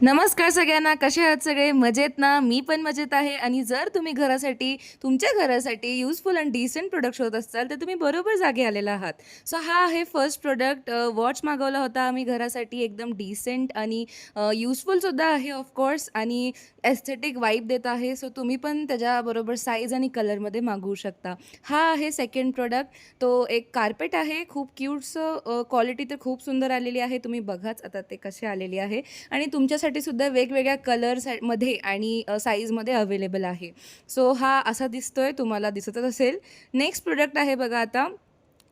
नमस्कार सगळ्यांना, कसे आहात सगळे? मजेत ना? मी पण मजेत आहे आणि जर तुम्ही तुमच्या घरासाठी युजफुल आणि डिसेंट प्रॉडक्ट शोधत असाल, तर तुम्ही बरोबर जागी आलेला आहात. सो हा आहे फर्स्ट प्रॉडक्ट वॉच मागवला होता आम्ही घरासाठी एकदम डिसेंट आणि युजफुलसुद्धा आहे ऑफकोर्स आणि एस्थेटिक वाइब देत आहे. सो तुम्ही पण त्याच्याबरोबर साईज आणि कलरमध्ये मागवू शकता. हा आहे सेकंड प्रॉडक्ट. तो एक कार्पेट आहे. खूप क्यूटसं क्वालिटी तर खूप सुंदर आलेली आहे. तुम्ही बघाच आता ते कसे आलेली आहे. आणि तुमच्यासाठी सुद्धा वेगवेगळ्या मध्ये आणि साईजमध्ये अवेलेबल आहे. सो हा असा दिसतोय, तुम्हाला दिसतच असेल. नेक्स्ट प्रोडक्ट आहे बघा आता,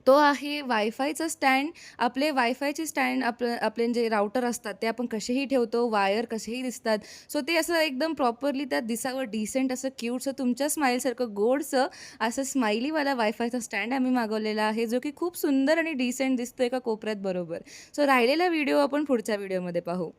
तो आहे वायफायचा स्टँड. आपले वायफायचे स्टँड आपले जे राउटर असतात ते आपण कसेही ठेवतो, वायर कसेही दिसतात. सो ते असं एकदम प्रॉपरली त्यात दिसावं डिसेंट असं क्यूटसं तुमच्या स्माईलसारखं गोडसं असं स्माइलीवाला वायफायचा स्टँड आम्ही मागवलेला आहे, जो की खूप सुंदर आणि डिसेंट दिसतोय एका कोपऱ्यात बरोबर. सो राहिलेला व्हिडिओ आपण पुढच्या व्हिडिओमध्ये पाहू.